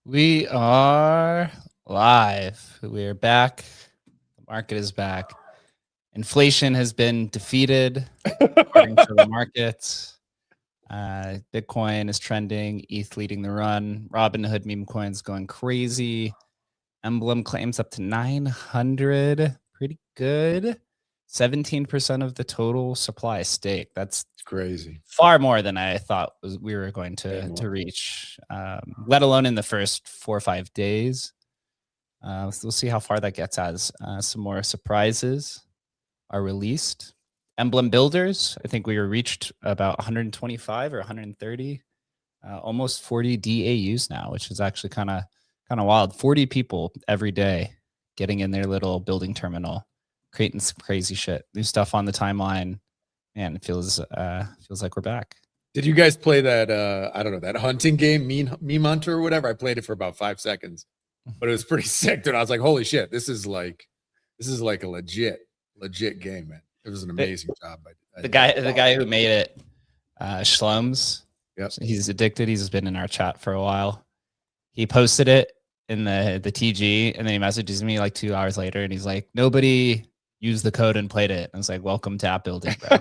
We are live. We are back. The market is back. Inflation has been defeated according to the market. Bitcoin is trending, ETH leading the run. Robinhood meme coins going crazy. Emblem claims up to 900. Pretty good. 17% of the total supply is stake. That's crazy. Far more than I thought we were going to reach, let alone in the first 4 or 5 days. So we'll see how far that gets as some more surprises are released. Emblem builders, I think we reached about 125 or 130, almost 40 DAUs now, which is actually kind of wild. 40 people every day getting in their little building terminal, creating some crazy shit, new stuff on the timeline. Man, it feels like we're back. Did you guys play that? I don't know, that hunting game, Meme Hunter or whatever? I played it for about 5 seconds, but it was pretty sick, dude. I was like, holy shit, this is like a legit game, man. It was an amazing job. The guy who made it, Shlomes. Yep. He's addicted. He's been in our chat for a while. He posted it in the TG, and then he messages me like 2 hours later, and he's like, nobody used the code and played it. I was like, welcome to app building, bro.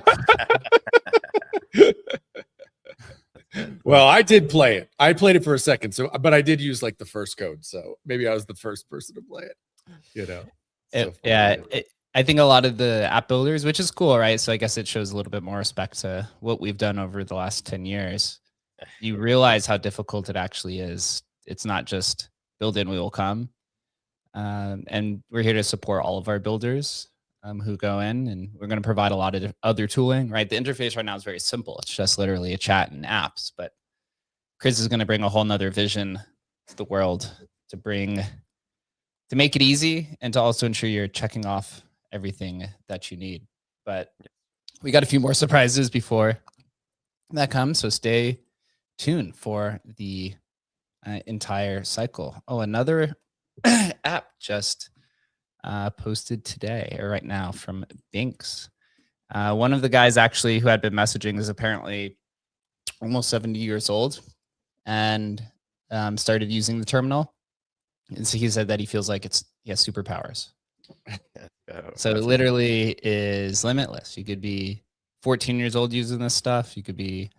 Well, I did play it. I played it for a second, but I did use like the first code, so maybe I was the first person to play it. You know, I think a lot of the app builders, which is cool, right? So I guess it shows a little bit more respect to what we've done over the last 10 years. You realize how difficult it actually is. It's not just build in, we will come. And we're here to support all of our builders who go in, and we're going to provide a lot of other tooling, right? The interface right now is very simple. It's just literally a chat and apps, but Chris is going to bring a whole nother vision to the world to make it easy and to also ensure you're checking off everything that you need. But we got a few more surprises before that comes, so stay tuned for the entire cycle. Oh, another app just posted today or right now from Binks. One of the guys actually who had been messaging is apparently almost 70 years old and started using the terminal. And so he said that he feels like he has superpowers. So it literally is limitless. You could be 14 years old using this stuff. You could be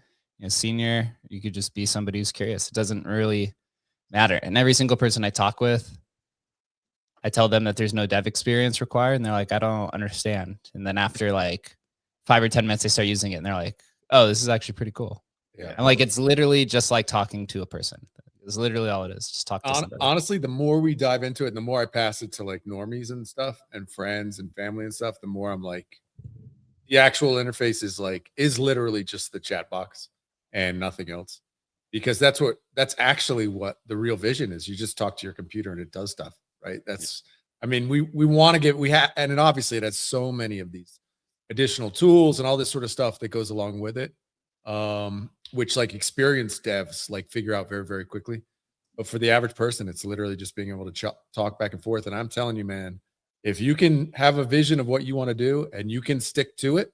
senior. You could just be somebody who's curious. It doesn't really matter. And every single person I talk with, I tell them that there's no dev experience required, and they're like, I don't understand. And then after like 5 or 10 minutes, they start using it, and they're like, oh, this is actually pretty cool. Yeah. And like, it's literally just like talking to a person. It's literally all it is. Just talk to somebody. Honestly, the more we dive into it, and the more I pass it to like normies and stuff and friends and family and stuff, the more I'm like, the actual interface is literally just the chat box and nothing else. Because that's actually what the real vision is. You just talk to your computer and it does stuff, right? I mean, we want to and obviously it has so many of these additional tools and all this sort of stuff that goes along with it, which like experienced devs like figure out very, very quickly. But for the average person, it's literally just being able to talk back and forth. And I'm telling you, man, if you can have a vision of what you want to do and you can stick to it,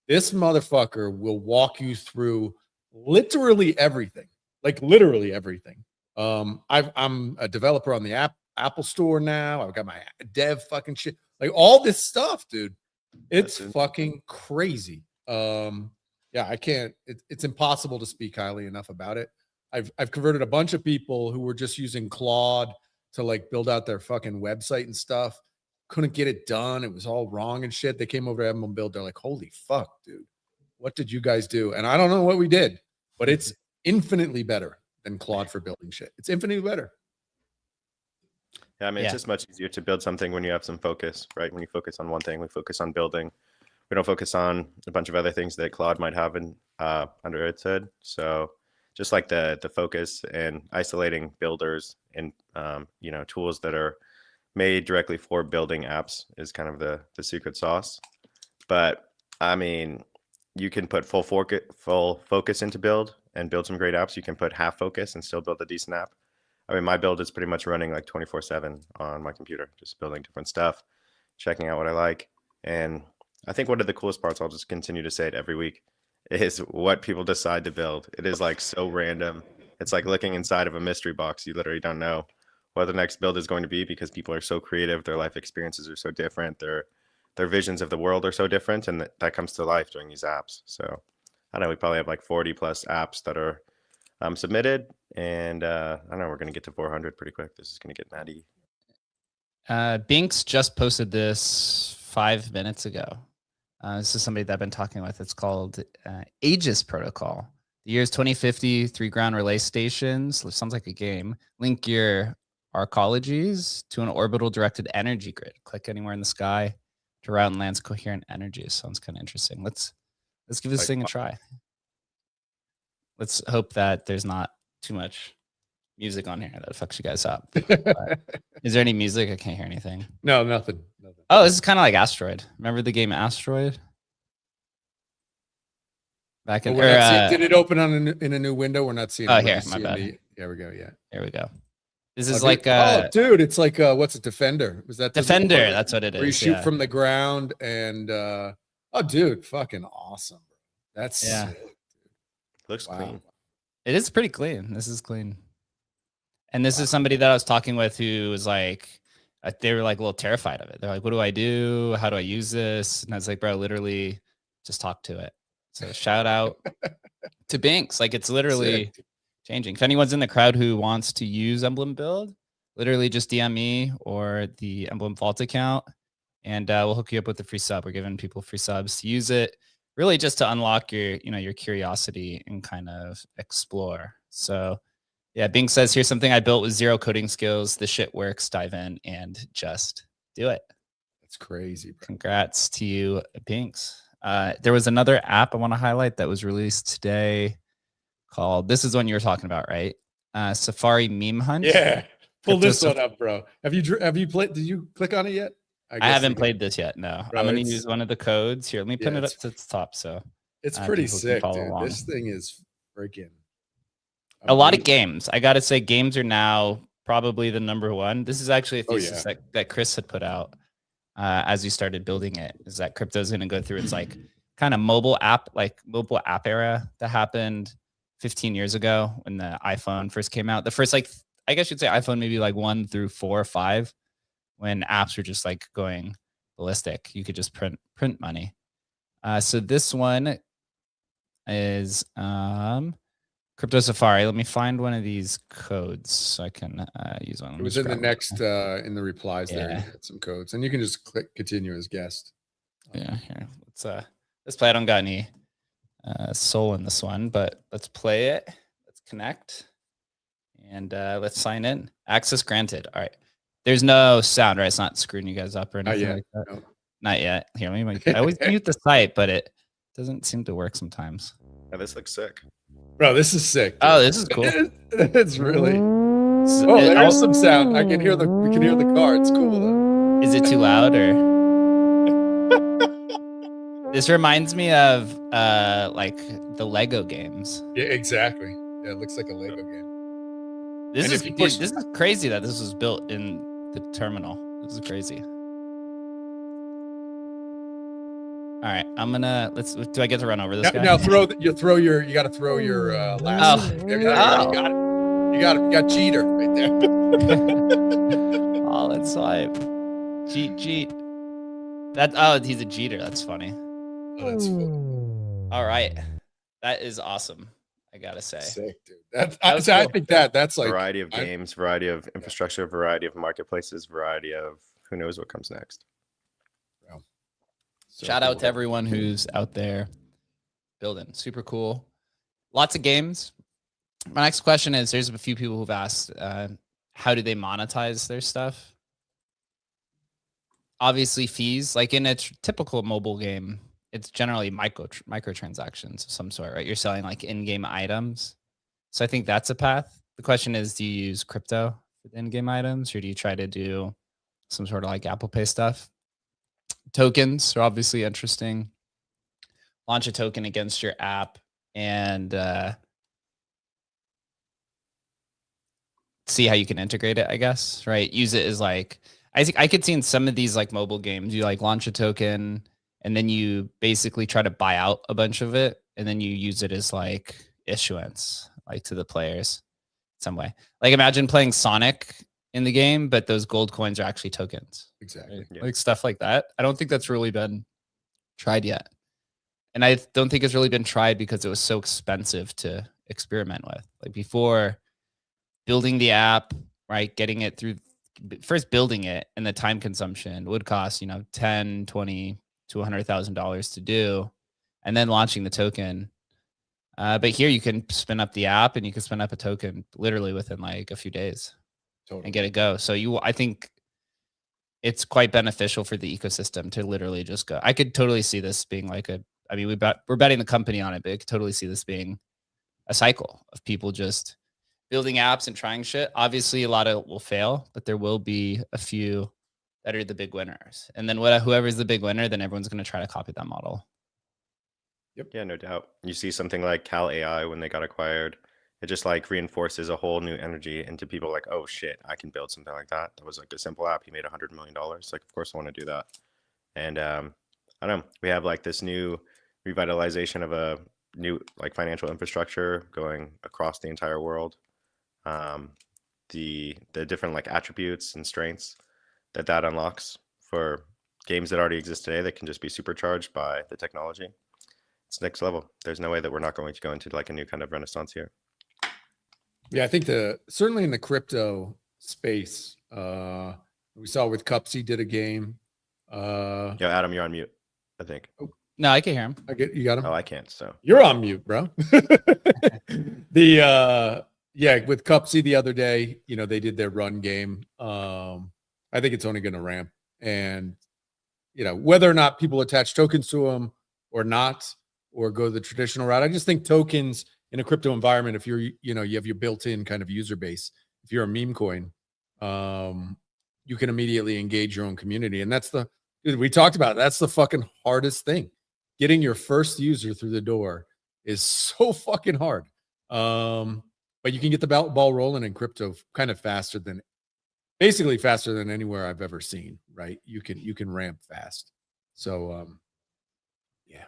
this motherfucker will walk you through literally everything, like literally everything. I'm a developer on the Apple Store now. I've got my dev fucking shit, like all this stuff, dude. It's fucking crazy. Yeah, I can't. It's impossible to speak highly enough about it. I've converted a bunch of people who were just using Claude to like build out their fucking website and stuff. Couldn't get it done. It was all wrong and shit. They came over to Emblem Build. They're like, holy fuck, dude. What did you guys do? And I don't know what we did, but it's infinitely better than Claude for building shit. It's infinitely better. Yeah, I mean, it's just much easier to build something when you have some focus, right? When you focus on one thing, we focus on building. We don't focus on a bunch of other things that Claude might have in under its hood. So just like the focus and isolating builders and tools that are made directly for building apps is kind of the secret sauce. But I mean, you can put full focus into build and build some great apps. You can put half focus and still build a decent app. I mean, my build is pretty much running like 24/7 on my computer, just building different stuff, checking out what I like. And I think one of the coolest parts, I'll just continue to say it every week, is what people decide to build. It is like so random It's like looking inside of a mystery box. You literally don't know what the next build is going to be because people are so creative. Their life experiences are so different. Their visions of the world are so different, and that comes to life during these apps. So I don't know. We probably have like 40 plus apps that are submitted, and I don't know. We're going to get to 400 pretty quick. This is going to get natty. Binks just posted this 5 minutes ago. This is somebody that I've been talking with. It's called Aegis Protocol. The year is 2050, 3 ground relay stations. It sounds like a game. Link your arcologies to an orbital directed energy grid. Click anywhere in the sky to route and land's coherent energy. Sounds kind of interesting. Let's give this thing a try. Let's hope that there's not too much music on here that fucks you guys up. Is there any music? I can't hear anything. No, nothing. Oh, this is kind of like Asteroid. Remember the game Asteroid? Back in, did it open on in a new window? We're not seeing. Oh, it. here, my bad. There we go. Yeah. Here we go. This is dude, it's like what's a Defender? Was that Defender? That's what it is. Where you shoot from the ground and oh, dude, fucking awesome. That's sick. Looks clean. It is pretty clean. This is clean. And this is somebody that I was talking with who was like, they were like a little terrified of it. They're like, what do I do? How do I use this? And I was like, bro, literally just talk to it. So shout out to Binks. Like it's literally changing. If anyone's in the crowd who wants to use Emblem Build, literally just DM me or the Emblem Vault account and we'll hook you up with a free sub. We're giving people free subs to use it. Really just to unlock your, your curiosity and kind of explore. So yeah, Bing says, here's something I built with 0 coding skills. This shit works. Dive in and just do it. That's crazy, bro. Congrats to you, Binks. There was another app I want to highlight that was released today called, this is the one you were talking about, right? Safari Meme Hunt. Yeah. Pull this one up, bro. Have you played? Did you click on it yet? I haven't played this yet. No, bro, I'm going to use one of the codes here. Let me pin it up to the top. So it's pretty sick, dude. This thing is freaking a lot of games. I got to say games are now probably the #1. This is actually a thesis that Chris had put out as we started building it, is that crypto is going to go through its like kind of mobile app era that happened 15 years ago when the iPhone first came out. The first, like, I guess you'd say iPhone maybe like 1 through 4 or 5, when apps were just like going ballistic. You could just print money. So this one is Crypto Safari. Let me find one of these codes so I can use one. It was in the next in the replies there. You had some codes, and you can just click continue as guest. Yeah, here. Let's play. I don't got any soul in this one, but let's play it. Let's connect, and let's sign in. Access granted. All right. There's no sound, right? It's not screwing you guys up or anything like that. No. Not yet. Here, I always mute the site, but it doesn't seem to work sometimes. Yeah, this looks sick. Bro, this is sick. Dude. Oh, this is cool. It's really. Oh, there's some sound. We can hear the car. It's cool though. Is it too loud or? This reminds me of like the Lego games. Yeah, exactly. Yeah, it looks like a Lego game. This is crazy that this was built in the terminal. This is crazy. All right, I'm gonna do I get to run over this guy? Now you got to throw your last. You got cheater right there. Oh, that's swipe. Cheat. He's a cheater. That's funny. Oh, that's funny. All right, that is awesome. I gotta say, sick, dude. I think that's like variety of games, variety of infrastructure, variety of marketplaces, variety of who knows what comes next. Yeah. Shout out to everyone who's out there building. Super cool. Lots of games. My next question is, there's a few people who've asked, how do they monetize their stuff? Obviously fees, like in a typical mobile game, it's generally microtransactions of some sort, right? You're selling like in-game items. So I think that's a path. The question is, do you use crypto for the in-game items, or do you try to do some sort of like Apple Pay stuff? Tokens are obviously interesting. Launch a token against your app and see how you can integrate it, I guess, right? Use it as like, I think I could see in some of these like mobile games, you like launch a token and then you basically try to buy out a bunch of it and then you use it as like issuance, like to the players. some way. Like imagine playing Sonic in the game, but those gold coins are actually tokens. Exactly. Right? Yeah. Like stuff like that. I don't think that's really been tried yet. And I don't think it's really been tried because it was so expensive to experiment with. Like before building the app, right? Getting it through, first building it and the time consumption would cost, you know, 10, 20 to $100,000 to do, and then launching the token. But here you can spin up the app and you can spin up a token literally within like a few days and get it go. So I think it's quite beneficial for the ecosystem to literally just go. I could totally see this being like we're betting the company on it, but I could totally see this being a cycle of people just building apps and trying shit. Obviously, a lot of it will fail, but there will be a few that are the big winners. And then whoever's the big winner, then everyone's going to try to copy that model. Yep. Yeah, no doubt. You see something like Cal AI when they got acquired, it just like reinforces a whole new energy into people like, oh shit, I can build something like that. That was like a simple app. He made $100 million. Like, of course I want to do that. And I don't know. We have like this new revitalization of a new like financial infrastructure going across the entire world. The different like attributes and strengths that unlocks for games that already exist today that can just be supercharged by the technology. It's next level. There's no way that we're not going to go into like a new kind of renaissance here. Yeah, I think certainly in the crypto space, we saw with Cupsy did a game. Yo, Adam, you're on mute, I think. No, I can hear him. You got him? Oh, I can't. So you're on mute, bro. Yeah, with Cupsy the other day, you know, they did their run game. I think it's only going to ramp, and you know, whether or not people attach tokens to them or not, or go the traditional route. I just think tokens in a crypto environment, if you have your built-in kind of user base, if you're a meme coin, you can immediately engage your own community. And we talked about it. That's the fucking hardest thing. Getting your first user through the door is so fucking hard. But you can get the ball rolling in crypto kind of faster than anywhere I've ever seen, right? You can ramp fast. So, yeah.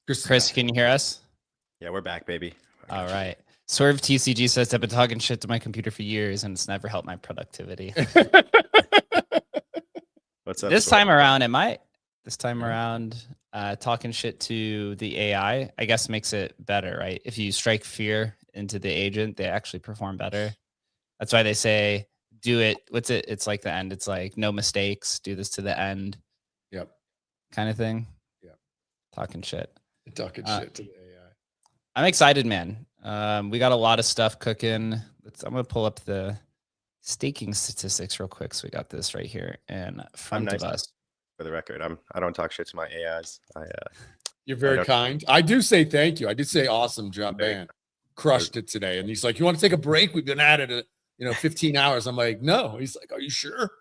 Chris, can you hear us? yeah, we're back, baby. All right. Swerve TCG says I've been talking shit to my computer for years and it's never helped my productivity. What's up? This time around, it might. This time around, talking shit to the AI, I guess makes it better, right? If you strike fear into the agent, they actually perform better. That's why they say do it. What's it? It's like the end. It's like no mistakes. Do this to the end. Yep. Kind of thing. Yeah. Talking shit. Talking shit to the AI. I'm excited, man. We got a lot of stuff cooking. I'm going to pull up the staking statistics real quick. So we got this right here in front of us. For the record, I don't talk shit to my AIs. You're very kind. I do say thank you. I did say awesome job, man. Crushed it today. And he's like, you want to take a break? We've been at it, 15 hours. I'm like, no. He's like, are you sure?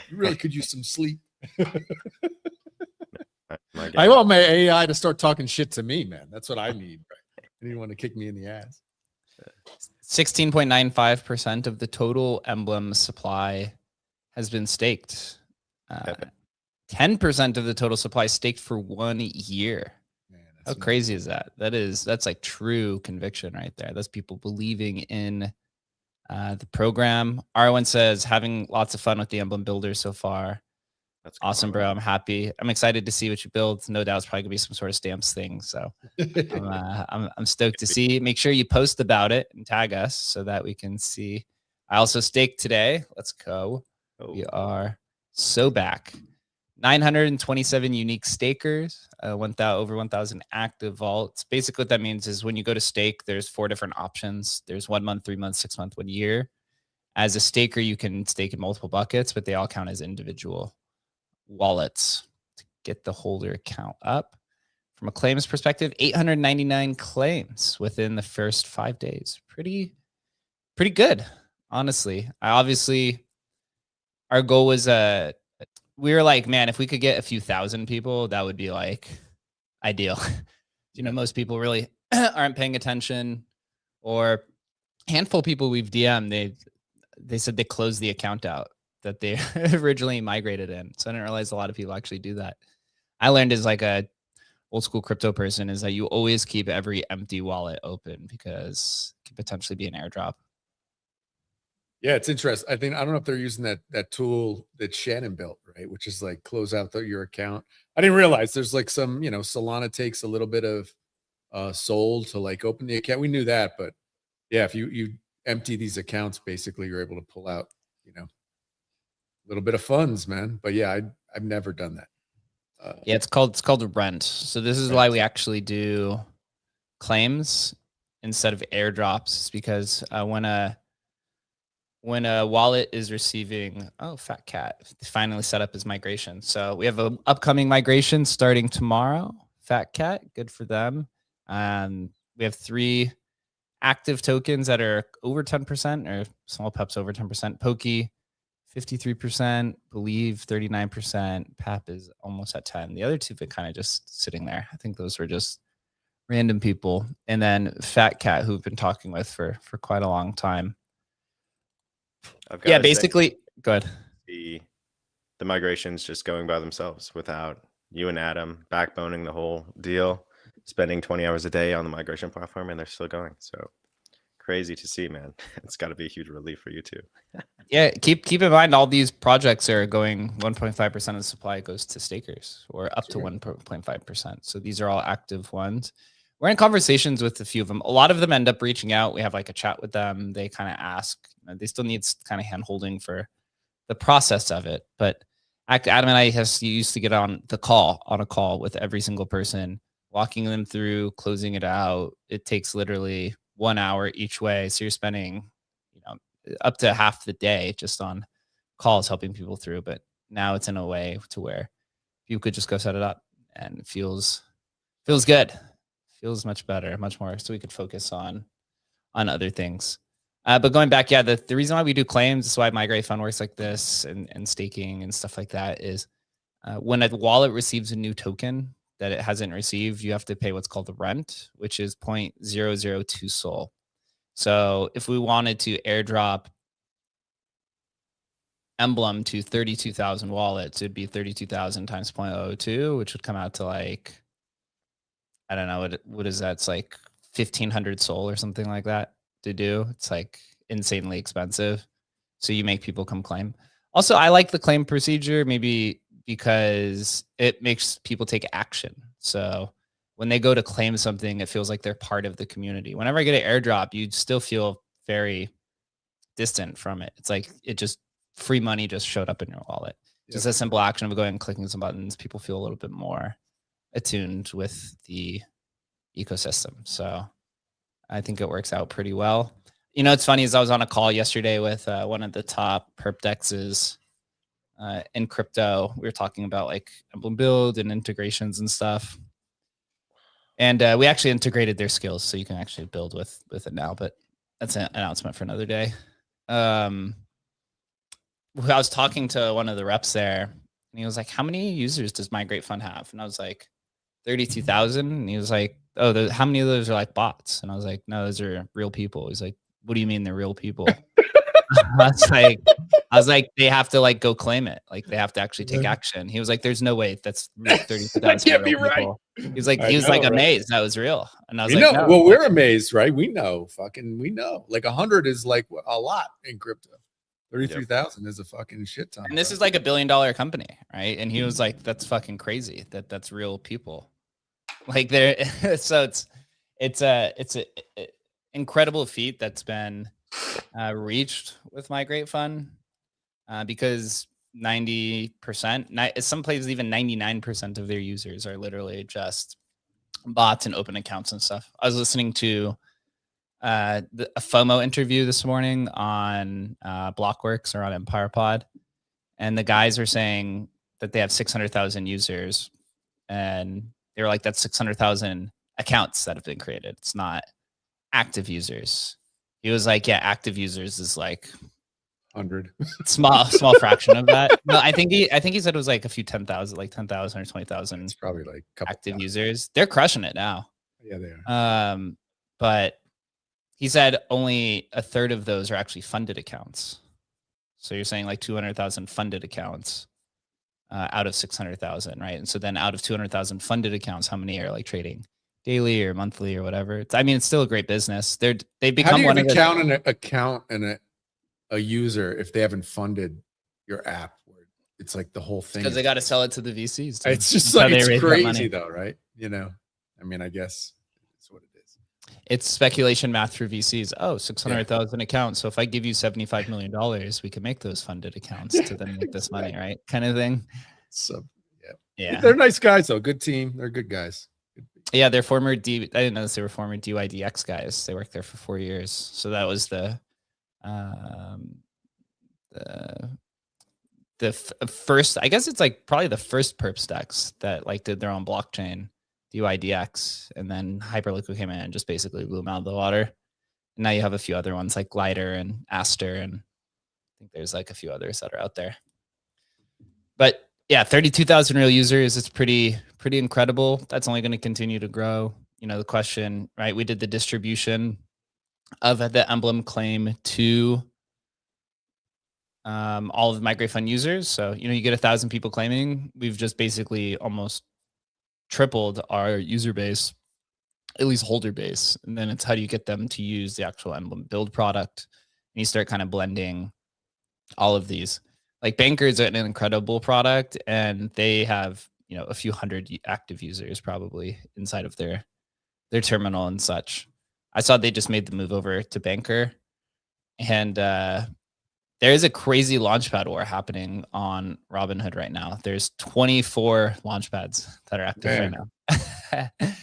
You really could use some sleep. I want my AI to start talking shit to me, man. That's what I need. Right? I didn't want to kick me in the ass. 16.95% of the total emblem supply has been staked. 10% of the total supply staked for 1 year. Man, how crazy is that? That's like true conviction right there. That's people believing in the program. Arwen says having lots of fun with the emblem builder so far. That's awesome, bro. I'm happy. I'm excited to see what you build. No doubt it's probably gonna be some sort of stamps thing. So I'm stoked to see. Make sure you post about it and tag us so that we can see. I also staked today. Let's go. We are so back. 927 unique stakers, over 1,000 active vaults. Basically what that means is when you go to stake, there's 4 different options. There's 1 month, 3 months, 6 month, 1 year. As a staker, you can stake in multiple buckets, but they all count as individual wallets. To get the holder count up, from a claims perspective, 899 claims within the first 5 days. Pretty good, honestly. Our goal was we were like, man, if we could get a few thousand people, that would be like ideal. Most people really aren't paying attention, or handful of people we've DM'd, they said they closed the account out that they originally migrated in. So I didn't realize a lot of people actually do that. I learned as like a old school crypto person is that you always keep every empty wallet open because it could potentially be an airdrop. Yeah, it's interesting. I think I don't know if they're using that tool that Shannon built, right? Which is like close out your account. I didn't realize there's like some, Solana takes a little bit of soul to like open the account. We knew that, but yeah, if you empty these accounts, basically you're able to pull out, a little bit of funds, man. But yeah, I've never done that. Yeah, it's called rent. So this is why we actually do claims instead of airdrops, because when a wallet is receiving, Fat Cat finally set up his migration. So we have an upcoming migration starting tomorrow. Fat Cat, good for them. We have 3 active tokens that are over 10%, or small pups over 10%. Pokey, 53%, Believe 39%, Pap is almost at 10. The other 2 have been kind of just sitting there. I think those were just random people. And then Fat Cat, who we've been talking with for quite a long time. Yeah, basically, good. The migrations just going by themselves without you and Adam backboning the whole deal, spending 20 hours a day on the migration platform, and they're still going. So crazy to see, man. It's got to be a huge relief for you too. Yeah, keep in mind all these projects are going 1.5% of the supply goes to stakers, or up to 1.5%. So these are all active ones. We're in conversations with a few of them. A lot of them end up reaching out. We have like a chat with them. They kind of ask. They still need kind of hand holding for the process of it. But Adam and I used to get on a call with every single person, walking them through, closing it out. It takes literally 1 hour each way. So you're spending, up to half the day just on calls helping people through. But now it's in a way to where you could just go set it up, and it feels good. Feels much better, much more. So we could focus on other things. But going back, yeah, the reason why we do claims, this is why Migrate Fund works like this, and staking and stuff like that, is when a wallet receives a new token that it hasn't received, you have to pay what's called the rent, which is 0.002 SOL. So if we wanted to airdrop Emblem to 32,000 wallets, it'd be 32,000 times 0.002, which would come out to like, I don't know, what is that? It's like 1,500 SOL or something like that to do. It's like insanely expensive. So you make people come claim. Also, I like the claim procedure, maybe because it makes people take action. So when they go to claim something, it feels like they're part of the community. Whenever I get an airdrop, you still feel very distant from it. It's like free money just showed up in your wallet. Just a simple action of going and clicking some buttons. People feel a little bit more attuned with the ecosystem. So I think it works out pretty well. It's funny, is I was on a call yesterday with one of the top perp dexes in crypto. We were talking about like Emblem build and integrations and stuff. And we actually integrated their skills, so you can actually build with it now, but that's an announcement for another day. I was talking to one of the reps there, and he was like, how many users does Migrate Fund have? And I was like, 32,000. And he was like, oh, how many of those are like bots? And I was like, no, those are real people. He's like, what do you mean they're real people? I was like, they have to like go claim it. Like they have to actually take action. He was like, there's no way that's 32,000. That can't be right. He was like, amazed that was real. And I was no. Well, we're amazed, right? We know. Like 100 is like a lot in crypto. 33,000 is a fucking shit ton. And this is like $1 billion company, right? And he was like, that's fucking crazy. That's real people. Like there. So it's a incredible feat that's been reached with Migrate Fund, because 90%, some places even 99% of their users are literally just bots and open accounts and stuff. I was listening to a FOMO interview this morning on Blockworks or on Empire Pod, and the guys were saying that they have 600,000 users, and they were like, that's 600,000 accounts that have been created. It's not active users. He was like, yeah, active users is like 100, small fraction of that. No, I think he said it was like a few 10,000, like 10,000 or 20,000. It's probably like a couple active users. They're crushing it now. Yeah, they are. But he said only a third of those are actually funded accounts. So you're saying like 200,000 funded accounts out of 600,000, right? And so then out of 200,000 funded accounts, how many are like trading daily or monthly or whatever? It's still a great business. They've become How do you one even of count an account and a user if they haven't funded your app. Where it's like the whole thing. Because they got to sell it to the VCs. Too. It's just That's how like they it's raise that crazy money. though, right? You know, I mean, I guess it's what it is. It's speculation math for VCs. Oh, 600,000 accounts. So if I give you $75 million, we can make those funded accounts to then make this money, right? Kind of thing. So Yeah. they're nice guys though. Good team. They're good guys. Yeah, they're former I didn't know they were former DYDX guys. They worked there for 4 years. So that was the first, I guess it's like probably the first perp stacks that like did their own blockchain, DYDX, and then Hyperliquid came in and just basically blew them out of the water. And now you have a few other ones like Glider and Aster, and I think there's like a few others that are out there. But yeah, 32,000 real users. It's pretty incredible. That's only going to continue to grow. You know, the question, right? We did the distribution of the emblem claim to all of the Migrate Fund users. So, you know, you get 1,000 people claiming. We've just basically almost tripled our user base, at least holder base. And then it's how do you get them to use the actual emblem build product? And you start kind of blending all of these. Like Banker is an incredible product, and they have, you know, a few hundred active users probably inside of their terminal and such. I saw they just made the move over to Banker, and there is a crazy launchpad war happening on Robinhood right now. There's 24 launchpads that are active right now.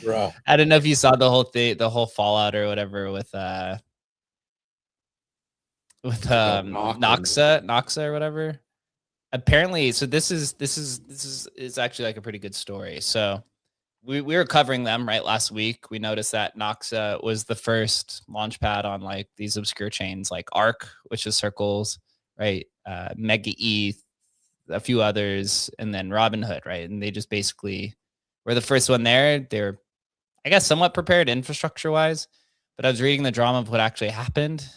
Bro. I don't know if you saw the whole thing, the whole fallout or whatever with Noxa or whatever. Apparently, so this is actually like a pretty good story. So we were covering them right last week. We noticed that Noxa was the first launchpad on like these obscure chains like ARC, which is Circles, right? Mega ETH, a few others, and then Robinhood, right? And they just basically were the first one there. They're, I guess, somewhat prepared infrastructure wise, but I was reading the drama of what actually happened.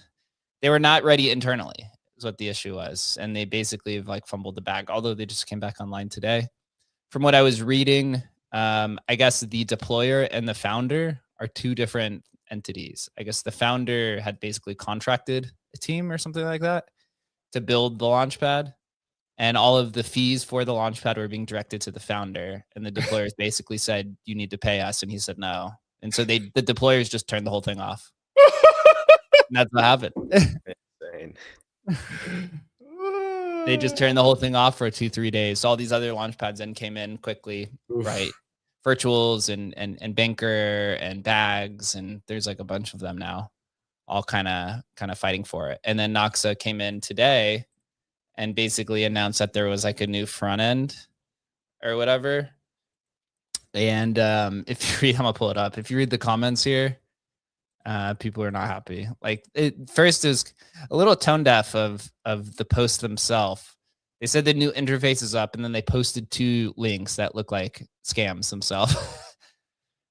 They were not ready internally, is what the issue was. And they basically have like fumbled the bag, although they just came back online today. From what I was reading, I guess the deployer and the founder are two different entities. I guess the founder had basically contracted a team or something like that to build the launchpad, and all of the fees for the launchpad were being directed to the founder. And the deployers basically said, you need to pay us. And he said, no. And so the deployers just turned the whole thing off. And that's what happened. Insane. They just turned the whole thing off for 2-3 days. So all these other launchpads then came in quickly, right? Virtuals and Banker and Bags, and there's like a bunch of them now, all kind of fighting for it. And then Noxa came in today and basically announced that there was like a new front end or whatever. And if you read, I'm gonna pull it up. If you read the comments here, people are not happy. Like first is a little tone deaf of the post themselves. They said the new interface is up, and then they posted 2 links that look like scams themselves.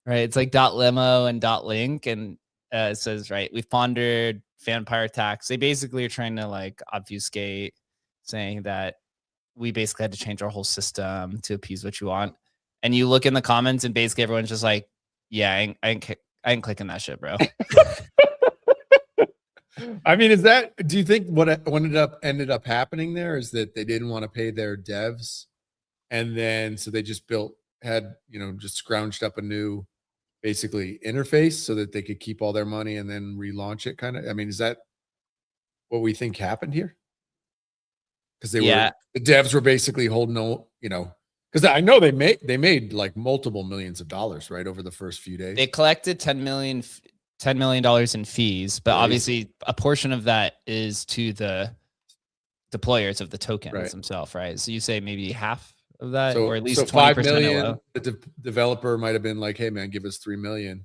Right? It's like .limo and .link, and it says, right, we've pondered vampire tax. They basically are trying to like obfuscate, saying that we basically had to change our whole system to appease what you want. And you look in the comments, and basically everyone's just like, yeah, I ain't clicking that shit, bro. I mean, do you think what ended up happening there is that they didn't want to pay their devs, and then so they just had just scrounged up a new basically interface so that they could keep all their money and then relaunch it kind of? I mean, is that what we think happened here? Because the devs were basically holding because I know they made like multiple millions of dollars right over the first few days. They collected $10 million in fees, but obviously a portion of that is to the deployers of the tokens themselves, right? So you say maybe half of that, or at least 5 million. The developer might have been like, "Hey, man, give us 3 million,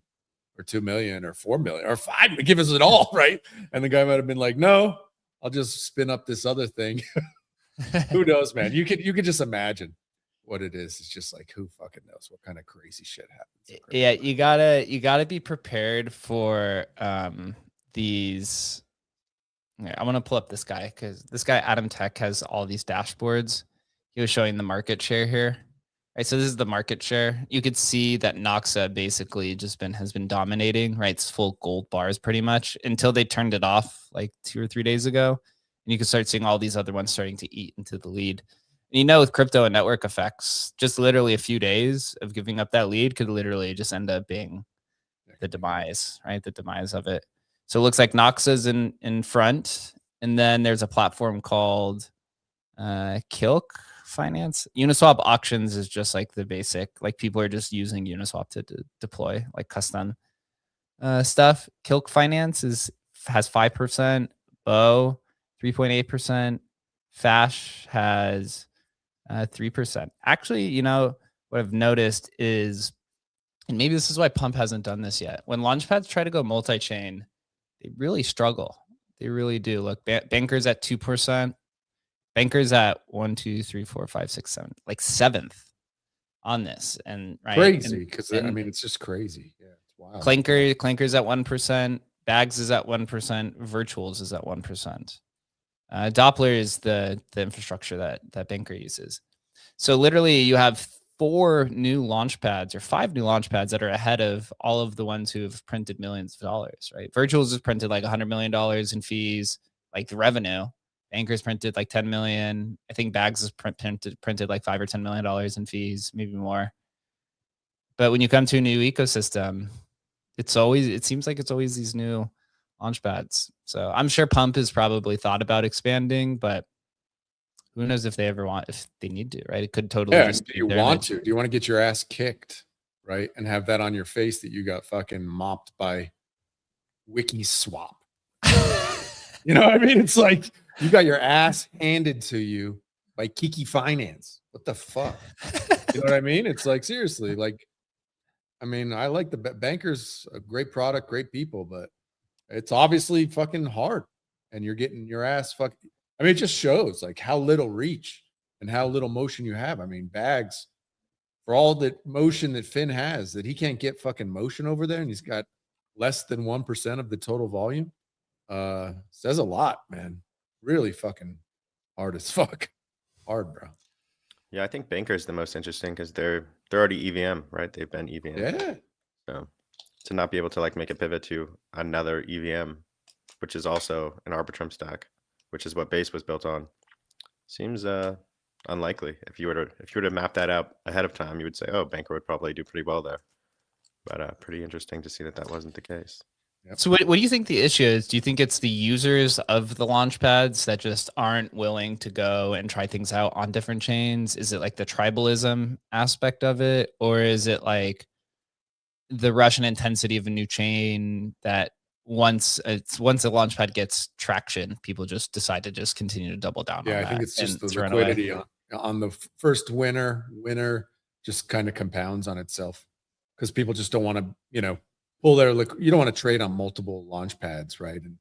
or 2 million, or 4 million, or 5. Give us it all, right?" And the guy might have been like, "No, I'll just spin up this other thing." Who knows, man? You could just imagine what it is. It's just like, who fucking knows what kind of crazy shit happens. Yeah, you gotta be prepared for these. I want to pull up this guy, because this guy Adam Tech has all these dashboards. He was showing the market share here, right? So this is the market share. You could see that Noxa basically has been dominating, right? It's full gold bars pretty much until they turned it off like 2 or 3 days ago. And you can start seeing all these other ones starting to eat into the lead. And you know, with crypto and network effects, just literally a few days of giving up that lead could literally just end up being the demise, right? The demise of it. So it looks like Noxa's in front. And then there's a platform called Kilk Finance. Uniswap auctions is just like the basic, like people are just using Uniswap to deploy like custom stuff. Kilk Finance has 5%, Bo 3.8%, Fash has 3%. Actually, you know, what I've noticed is, and maybe this is why Pump hasn't done this yet, when launchpads try to go multi-chain, they really struggle. They really do. Look, Bankers at 2%, Bankers at 1, 2, 3, 4, 5, 6, 7, like 7th on this. And right, crazy, because I mean, it's just crazy. Yeah, it's wild. Clanker's at 1%, Bags is at 1%, Virtuals is at 1%. Doppler is the infrastructure that Banker uses. So literally you have 4 new launch pads or 5 new launch pads that are ahead of all of the ones who have printed millions of dollars, right? Virtuals has printed like $100 million in fees, like the revenue. Bankers printed like 10 million. I think Bags has printed like $5 or $10 million in fees, maybe more. But when you come to a new ecosystem, it seems like it's always these new launch pads. So I'm sure Pump has probably thought about expanding, but who knows if they need to, right? It could totally. Yeah, do you want to? Do you want to get your ass kicked, right? And have that on your face that you got fucking mopped by WikiSwap. You know what I mean? It's like you got your ass handed to you by Kiki Finance. What the fuck? You know what I mean? It's like, seriously, like, I mean, I like the Bankers, a great product, great people, but it's obviously fucking hard, and you're getting your ass fucked. I mean, it just shows like how little reach and how little motion you have. I mean, Bags, for all the motion that Finn has, that he can't get fucking motion over there, and he's got less than 1% of the total volume. Says a lot, man. Really fucking hard as fuck. Hard, bro. Yeah, I think Banker is the most interesting because they're already EVM, right? They've been EVM. Yeah. So to not be able to like make a pivot to another EVM, which is also an Arbitrum stack, which is what Base was built on, seems unlikely. If you were to map that out ahead of time, you would say, oh, Banker would probably do pretty well there. But pretty interesting to see that wasn't the case. Yep. So what do you think the issue is? Do you think it's the users of the launch pads that just aren't willing to go and try things out on different chains? Is it like the tribalism aspect of it? Or is it like the Russian intensity of a new chain that once a launchpad gets traction, people just decide to just continue to double down on that? I think it's just the liquidity on the first winner just kind of compounds on itself, because people just don't want to, you know, pull their you don't want to trade on multiple launch pads, right? And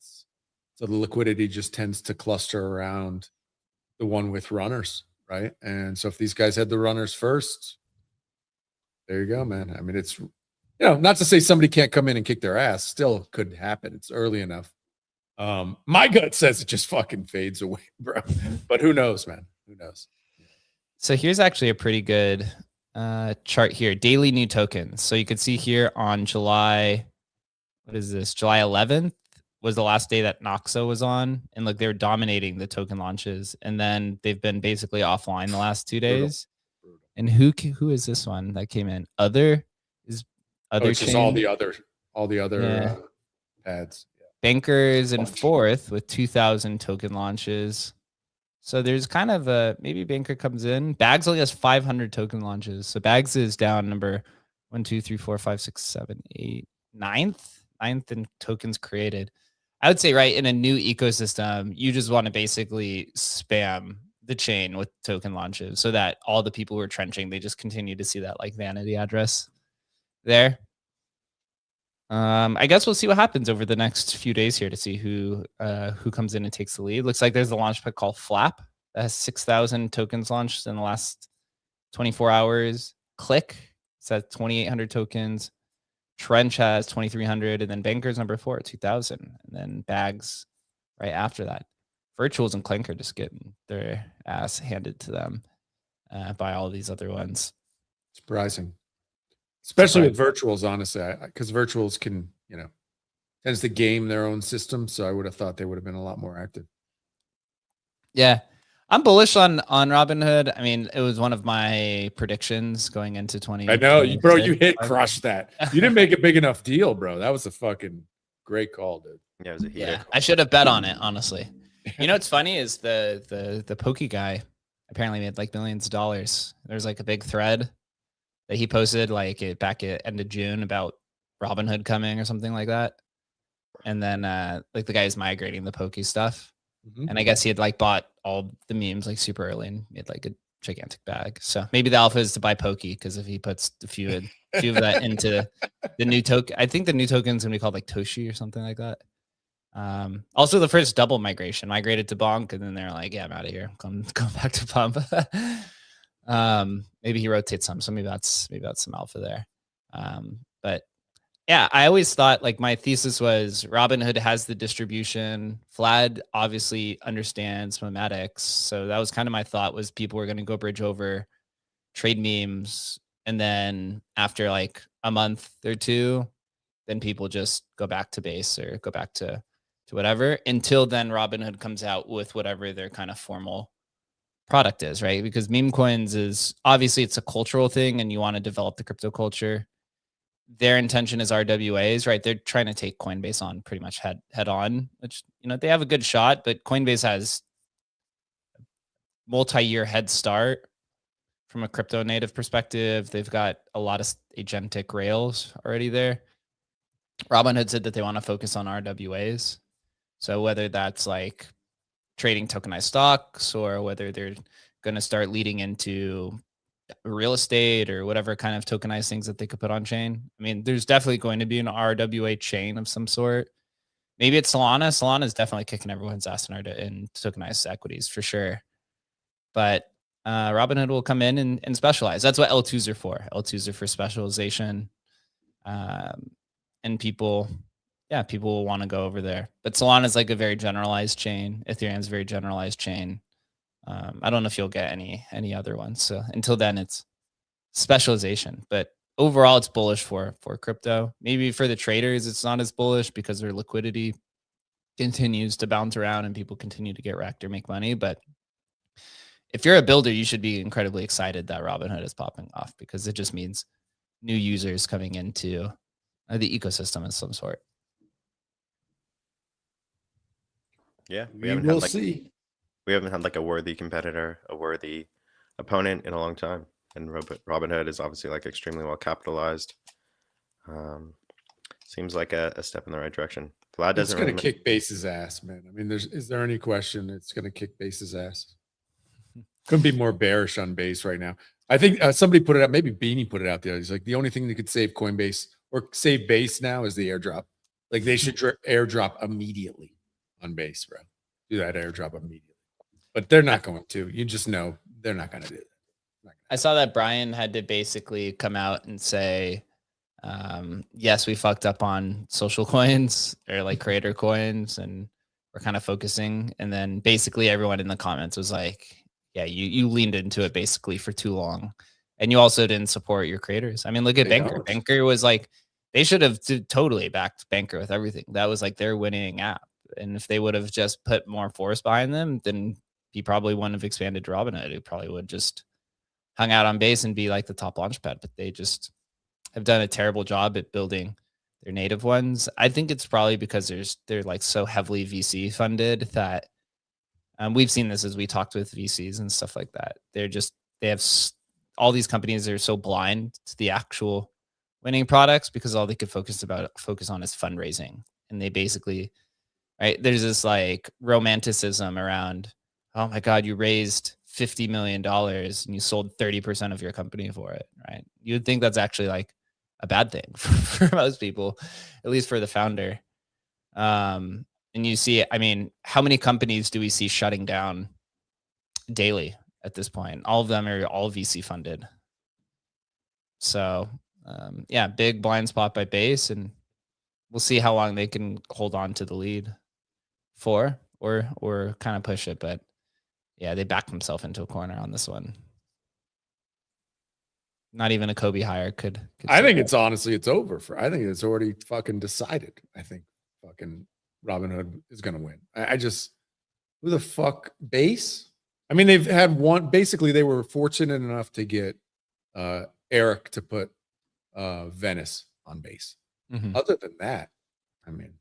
so the liquidity just tends to cluster around the one with runners, right? And so if these guys had the runners first, there you go, man. I mean, it's, you know, not to say somebody can't come in and kick their ass. Still could happen. It's early enough. My gut says it just fucking fades away, bro. But who knows, man? Who knows? So here's actually a pretty good chart here. Daily new tokens. So you can see here on July 11th was the last day that Noxa was on. And look, they were dominating the token launches. And then they've been basically offline the last 2 days. Brutal. And who is this one that came in? Other just all the other pads. Yeah. Bankers in 4th with 2,000 token launches. So there's kind of maybe Banker comes in. Bags only has 500 token launches. So Bags is down number 1, 2, 3, 4, 5, 6, 7, 8, 9th in tokens created. I would say, right, in a new ecosystem, you just want to basically spam the chain with token launches so that all the people who are trenching, they just continue to see that like vanity address there. I guess we'll see what happens over the next few days here to see who comes in and takes the lead. Looks like there's a launch pad called Flap that has 6,000 tokens launched in the last 24 hours. Click says 2,800 tokens. Trench has 2,300, and then Bankers number 4 at 2,000, and then Bags right after that. Virtuals and Clanker just getting their ass handed to them by all these other ones. Surprising. Especially with virtuals, honestly, because virtuals can, you know, tends to game their own system. So I would have thought they would have been a lot more active. Yeah. I'm bullish on Robinhood. I mean, it was one of my predictions going into 20. I know, bro. You crushed that. You didn't make a big enough deal, bro. That was a fucking great call, dude. Yeah, it was a heater. Yeah, I should have bet on it, honestly. You know what's funny is the pokey guy apparently made like millions of dollars. There's like a big thread that he posted like back at end of June about Robinhood coming or something like that. And then like the guy is migrating the pokey stuff. Mhm. And I guess he had like bought all the memes like super early and made like a gigantic bag. So maybe the alpha is to buy pokey, because if he puts a few of that into the new token, I think the new token's gonna be called like Toshi or something like that. Also the first double migration migrated to Bonk, and then they're like, yeah, I'm out of here. Come back to Pump. Maybe he rotates some. So maybe that's some alpha there. But yeah, I always thought like my thesis was Robinhood has the distribution. Vlad obviously understands memetics. So that was kind of my thought, was people were going to go bridge over, trade memes. And then after like a month or two, then people just go back to base or go back to whatever. Until then, Robinhood comes out with whatever their kind of formal product is, right? Because meme coins is obviously it's a cultural thing and you want to develop the crypto culture. Their intention is RWAs, right? They're trying to take Coinbase on pretty much head on, which, you know, they have a good shot, but Coinbase has multi-year head start from a crypto native perspective. They've got a lot of agentic rails already there. Robinhood said that they want to focus on RWAs. So whether that's like trading tokenized stocks or whether they're going to start leading into real estate or whatever kind of tokenized things that they could put on chain. I mean, there's definitely going to be an RWA chain of some sort. Maybe it's Solana. Solana is definitely kicking everyone's ass in tokenized equities for sure. But Robinhood will come in and specialize. That's what L2s are for. L2s are for specialization. And people will want to go over there. But Solana is like a very generalized chain. Ethereum's a very generalized chain. I don't know if you'll get any other ones. So until then, it's specialization. But overall, it's bullish for crypto. Maybe for the traders, it's not as bullish because their liquidity continues to bounce around and people continue to get wrecked or make money. But if you're a builder, you should be incredibly excited that Robinhood is popping off, because it just means new users coming into the ecosystem of some sort. Yeah, We will see. We haven't had like a worthy competitor, a worthy opponent in a long time. And Robinhood is obviously like extremely well capitalized. Seems like a step in the right direction. Vlad doesn't. It's going to kick Base's ass, man. I mean, is there any question it's going to kick Base's ass? Couldn't be more bearish on Base right now. I think somebody put it out. Maybe Beanie put it out there. He's like, the only thing that could save Coinbase or save Base now is the airdrop. Like they should airdrop immediately on Base, bro. Do that airdrop immediately. But they're not going to. You just know they're not going to do it. I saw that Brian had to basically come out and say, yes, we fucked up on social coins or like creator coins, and we're kind of focusing. And then basically everyone in the comments was like, yeah, you leaned into it basically for too long. And you also didn't support your creators. I mean, look at Banker. Banker was like, they should have totally backed Banker with everything. That was like their winning app. And if they would have just put more force behind them, then he probably wouldn't have expanded to Robinhood. He probably would just hung out on Base and be like the top launchpad. But they just have done a terrible job at building their native ones. I think it's probably because they're like so heavily VC funded that we've seen this as we talked with VCs and stuff like that. They have all these companies are so blind to the actual winning products because all they could focus on is fundraising. And they basically, right, there's this like romanticism around, oh my God, you raised $50 million and you sold 30% of your company for it, right? You would think that's actually like a bad thing for most people, at least for the founder. And you see, I mean, how many companies do we see shutting down daily at this point? All of them are all VC funded. So yeah, big blind spot by Base, and we'll see how long they can hold on to the lead for, or kind of push it. But yeah, they backed themselves into a corner on this one. Not even a Kobe hire could I think it's honestly, it's over for. I think it's already fucking decided. I think fucking Robinhood is going to win. I just, who the fuck Base? I mean, they've had one. Basically, they were fortunate enough to get Eric to put Venice on Base. Mhm. Other than that, I mean,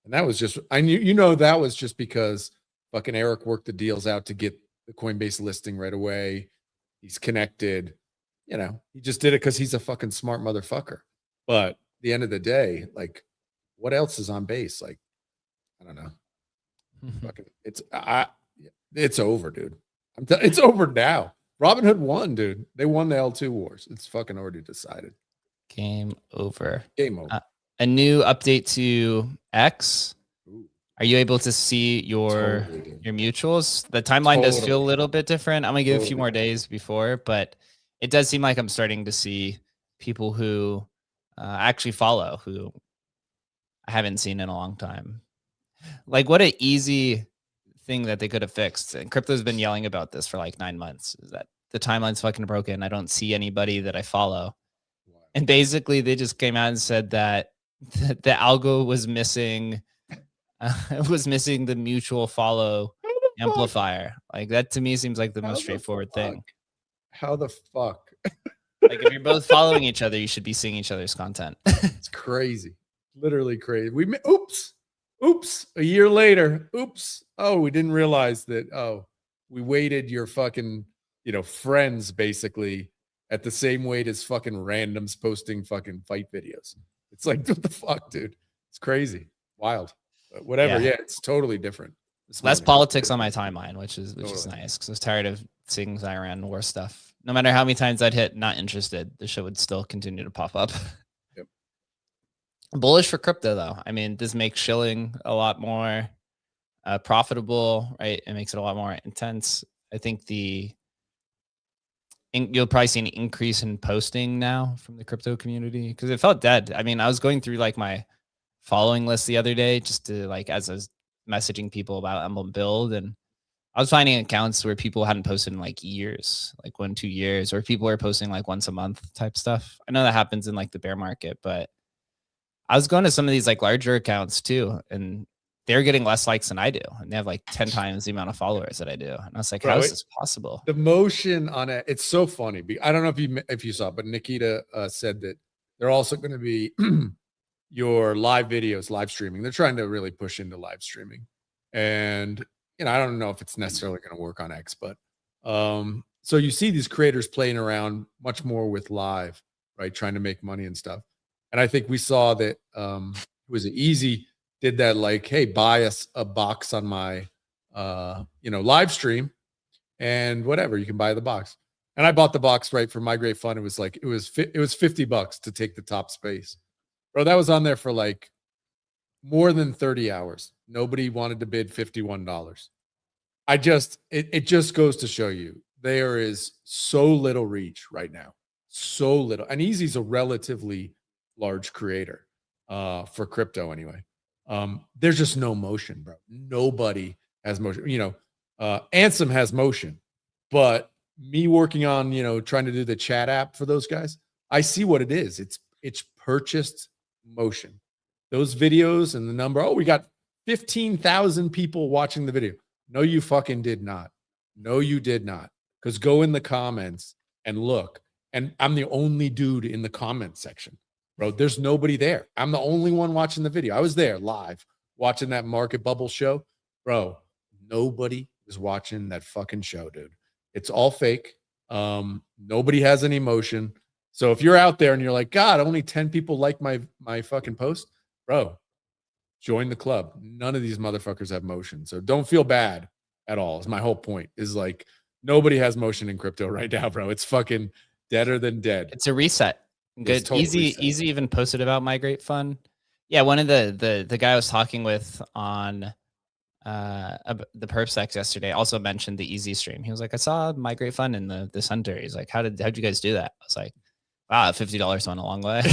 and that was just I knew that was just because fucking Eric worked the deals out to get the Coinbase listing right away. He's connected. He just did it because he's a fucking smart motherfucker. But at the end of the day, like, what else is on Base? Like, I don't know. Fucking, it's over, dude. It's over now. Robinhood won, dude. They won the L2 wars. It's fucking already decided. Game over. Game over. A new update to X. Ooh. Are you able to see your mutuals? The timeline does feel a little bit different. I'm gonna give a few more days before, but it does seem like I'm starting to see people who actually follow, who I haven't seen in a long time. Like, what an easy thing that they could have fixed. And crypto's been yelling about this for like 9 months, is that the timeline's fucking broken. I don't see anybody that I follow. And basically they just came out and said that the algo was missing the mutual follow amplifier. Like, that to me seems like the most straightforward thing. How the fuck? Like, if you're both following each other, you should be seeing each other's content. It's crazy. Literally crazy. Oops. A year later. Oops. Oh, we didn't realize that. Oh, we weighted your fucking, friends basically at the same weight as fucking randoms posting fucking fight videos. It's like, what the fuck, dude? It's crazy. Wild. But whatever. Yeah, it's totally different. Less politics on my timeline, which is nice, because I was tired of seeing Iran war stuff. No matter how many times I'd hit not interested, the show would still continue to pop up. Yep. Bullish for crypto, though. I mean, this makes shilling a lot more profitable, right? It makes it a lot more intense. I think you'll probably see an increase in posting now from the crypto community, because it felt dead. I mean, I was going through like my following list the other day just to as I was messaging people about Emblem Build, and I was finding accounts where people hadn't posted in like years, like 1-2 years, or people were posting like once a month type stuff. I know that happens in like the bear market, but I was going to some of these like larger accounts too, and they're getting less likes than I do, and they have like 10 times the amount of followers that I do. And I was like, how is this possible? The motion on it, it's so funny. I don't know if you saw, but Nikita said that they're also going to be your live videos, live streaming. They're trying to really push into live streaming. And, I don't know if it's necessarily going to work on X, but so you see these creators playing around much more with live, right? Trying to make money and stuff. And I think we saw that was it Easy did that, like, hey, buy us a box on my live stream and whatever, you can buy the box. And I bought the box right for Migrate Fund. It was $50 to take the top space. Bro, that was on there for like more than 30 hours. Nobody wanted to bid $51. It just goes to show you there is so little reach right now. So little. And Easy's a relatively large creator for crypto anyway. There's just no motion, bro. Nobody has motion. Ansem has motion, but me working on, trying to do the chat app for those guys, I see what it is. It's purchased motion. Those videos and the number, oh, we got 15,000 people watching the video. No, you fucking did not. No, you did not. Because go in the comments and look. And I'm the only dude in the comment section. Bro, there's nobody there. I'm the only one watching the video. I was there live watching that market bubble show. Bro, nobody is watching that fucking show, dude. It's all fake. Nobody has any emotion. So if you're out there and you're like, God, only 10 people like my fucking post, bro, join the club. None of these motherfuckers have motion. So don't feel bad at all. Is my whole point. Is like, nobody has motion in crypto right now, bro. It's fucking deader than dead. It's a reset. Good. Easy even posted about Migrate Fund. Yeah, one of the guy I was talking with on the PerpSex yesterday also mentioned the Easy stream. He was like, I saw Migrate Fund in the center. He's like, how'd you guys do that? I was like, wow, $50 went a long way.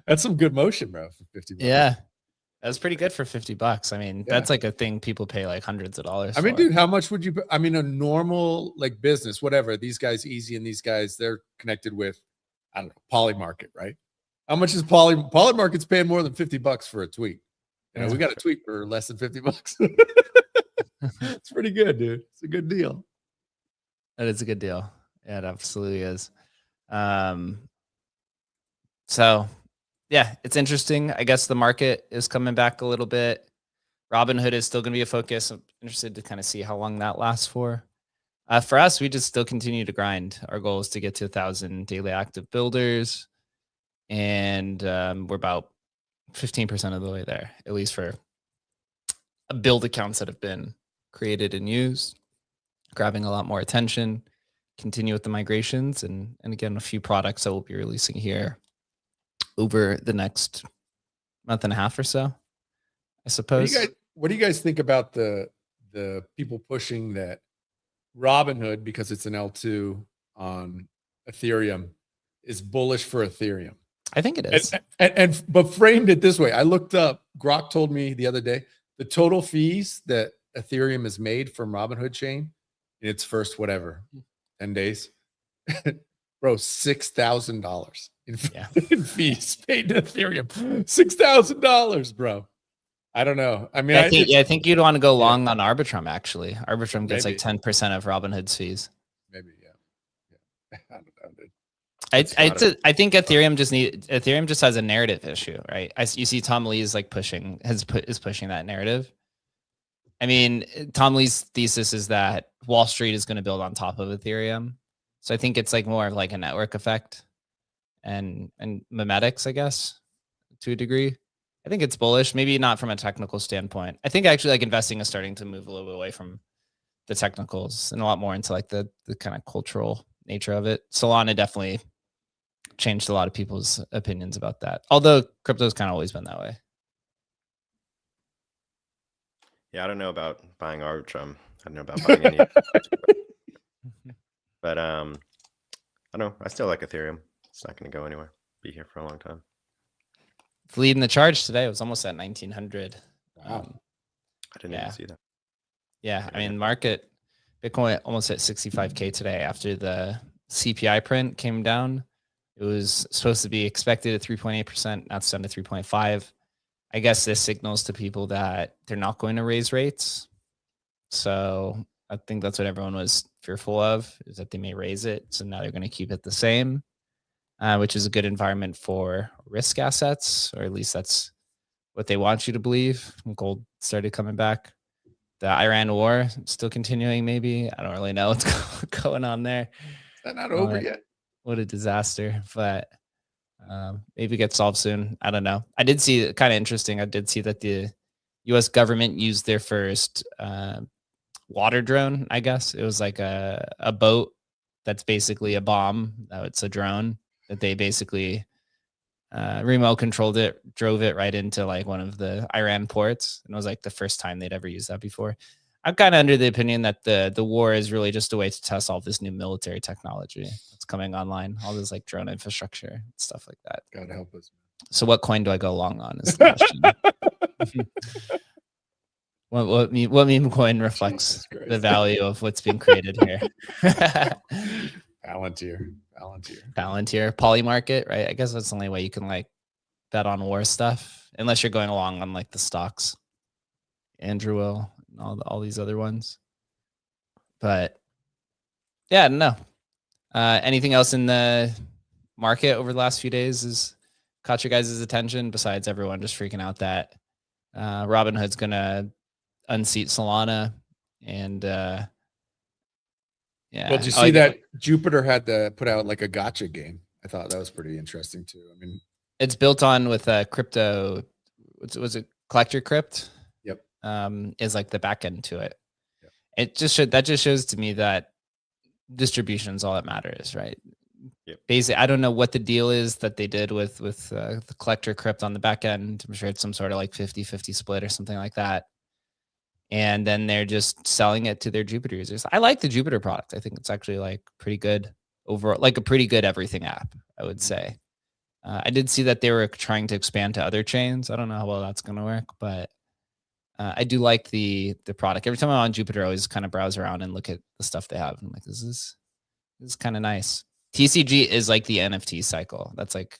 That's some good motion, bro, for $50. Yeah. That's pretty good for $50. I mean, that's like a thing people pay like hundreds of dollars. I mean, dude, how much would you? I mean, a normal like business, whatever. These guys, Easy, and these guys, they're connected with, I don't know, Polymarket, right? How much is Polymarket's paying more than $50 for a tweet? You know, we got a tweet for less than $50. It's pretty good, dude. It's a good deal. That is a good deal. Yeah, it absolutely is. So yeah, it's interesting. I guess the market is coming back a little bit. Robinhood is still going to be a focus. I'm interested to kind of see how long that lasts for. For us, we just still continue to grind. Our goal is to get to 1,000 daily active builders. And we're about 15% of the way there, at least for build accounts that have been created and used, grabbing a lot more attention, continue with the migrations, and again, a few products that we'll be releasing here over the next month and a half or so, I suppose. What do you guys think about the people pushing that Robinhood, because it's an L2 on Ethereum, is bullish for Ethereum? I think it is. But framed it this way. I looked up, Grok told me the other day, the total fees that Ethereum has made from Robinhood chain in its first, 10 days. Bro, $6,000 in fees paid to Ethereum. $6,000, bro. I don't know. I mean, I think you'd want to go long on Arbitrum, actually. Arbitrum gets like 10% of Robinhood's fees. Maybe, yeah. I don't know, dude. I think Ethereum just has a narrative issue, right? You see Tom Lee is like pushing that narrative. I mean, Tom Lee's thesis is that Wall Street is going to build on top of Ethereum. So I think it's like more of like a network effect and memetics, I guess, to a degree. I think it's bullish, maybe not from a technical standpoint. I think actually like investing is starting to move a little bit away from the technicals and a lot more into like the kind of cultural nature of it. Solana definitely changed a lot of people's opinions about that. Although crypto's kind of always been that way. Yeah, I don't know about buying Arbitrum. I don't know about buying any. But I don't know. I still like Ethereum. It's not going to go anywhere. Be here for a long time. It's leading the charge today. It was almost at 1,900. Wow. I didn't even see that. Yeah, I mean, market Bitcoin almost at 65K today after the CPI print came down. It was supposed to be expected at 3.8%. Now it's down to 3.5. I guess this signals to people that they're not going to raise rates. So I think that's what everyone was fearful of, is that they may raise it. So now they're going to keep it the same, which is a good environment for risk assets, or at least that's what they want you to believe. Gold started coming back. The Iran war still continuing, maybe. I don't really know what's going on there. Is that not over yet? What a disaster. But maybe get solved soon. I don't know. I did see, kind of interesting, I did see that the U.S. government used their first water drone, I guess. It was like a boat that's basically a bomb. It's a drone that they basically remote controlled it, drove it right into like one of the Iran ports. And it was like the first time they'd ever used that before. I'm kind of under the opinion that the war is really just a way to test all this new military technology that's coming online, all this like drone infrastructure and stuff like that. God help us. So what coin do I go long on is the question. What meme coin reflects the value of what's being created here? Palantir. Polymarket, right? I guess that's the only way you can like bet on war stuff, unless you're going along on like the stocks, Andrew Will, and all these other ones. But yeah, no. Anything else in the market over the last few days has caught your guys' attention besides everyone just freaking out that Robinhood's gonna unseat Solana and yeah. Well, did you see that Jupiter had to put out like a gotcha game? I thought that was pretty interesting too. I mean, it's built on with crypto. Was it Collector Crypt? Yep. Is like the back end to it. Yep. It just shows to me that distribution is all that matters, right? Yep. Basically, I don't know what the deal is that they did with the Collector Crypt on the back end. I'm sure it's some sort of like 50-50 split or something like that. And then they're just selling it to their Jupiter users. I like the Jupiter product. I think it's actually like pretty good overall, like a pretty good everything app, I would say. I did see that they were trying to expand to other chains. I don't know how well that's going to work, but I do like the product. Every time I'm on Jupiter, I always kind of browse around and look at the stuff they have. I'm like, this is kind of nice. TCG is like the NFT cycle. That's like,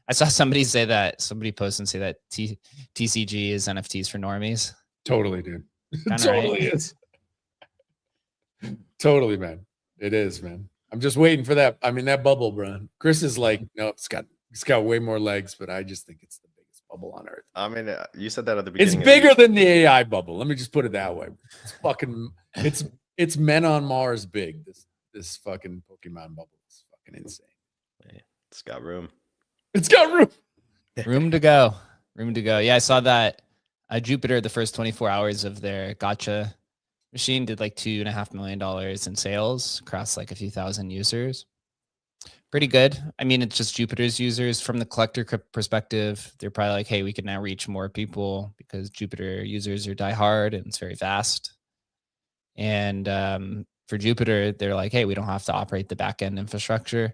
I saw somebody say that, somebody post and say that TCG is NFTs for normies. Totally, dude. Kinda Totally right. is. Totally, man. It is, man. I'm just waiting for that. I mean, that bubble, bro. Chris is like, no, it's got way more legs, but I just think it's the biggest bubble on earth. I mean, you said that at the It's beginning. bigger than the AI bubble. Let me just put it that way. It's fucking. It's men on Mars big. This fucking Pokemon bubble is fucking insane. It's got room. It's got room. Room to go. Room to go. Yeah, I saw that Jupiter, the first 24 hours of their gotcha machine did like $2.5 million in sales across like a few thousand users. Pretty good. I mean, it's just Jupiter's users. From the collector perspective, they're probably like, hey, we can now reach more people because Jupiter users are diehard and it's very fast. And for Jupiter, they're like, hey, we don't have to operate the backend infrastructure.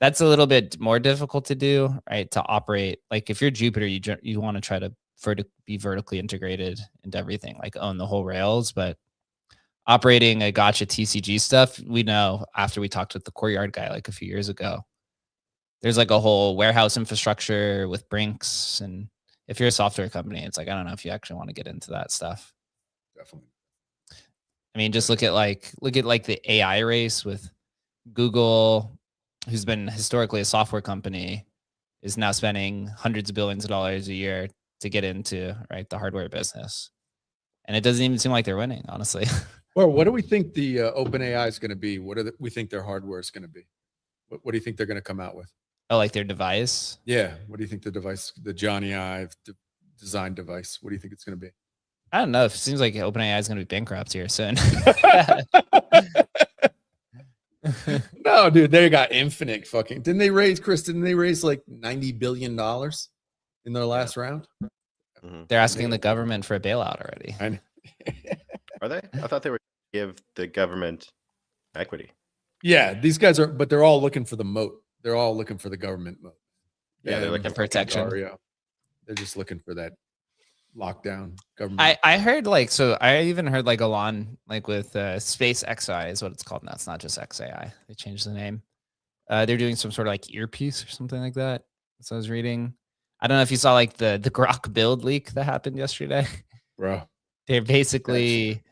That's a little bit more difficult to do, right? To operate, like if you're Jupiter, you want to try to be vertically integrated into everything, like own the whole Rails. But operating a gotcha TCG stuff, we know after we talked with the Courtyard guy like a few years ago, there's like a whole warehouse infrastructure with Brinks. And if you're a software company, it's like, I don't know if you actually want to get into that stuff. Definitely. I mean, just look at the AI race with Google, who's been historically a software company, is now spending hundreds of billions of dollars a year to get into the hardware business. And it doesn't even seem like they're winning, honestly. Well, what do we think the OpenAI is going to be? What do we think their hardware is going to be? What do you think they're going to come out with? Oh, like their device? Yeah. What do you think the device, the Johnny Ive design device, what do you think it's going to be? I don't know. It seems like OpenAI is going to be bankrupt here soon. No, dude, they got infinite fucking. Didn't they raise like $90 billion in their last round? Mm-hmm. They're asking the government for a bailout already. Are they? I thought they were give the government equity. Yeah, these guys are, but they're all looking for the moat. They're all looking for the government moat. Yeah, they're looking for protection. They're just looking for that lockdown government. I heard I even heard Elon with Space XI is what it's called now. It's not just XAI. They changed the name. They're doing some sort of earpiece or something like that. So I was reading. I don't know if you saw the Grok build leak that happened yesterday. Bro. They're basically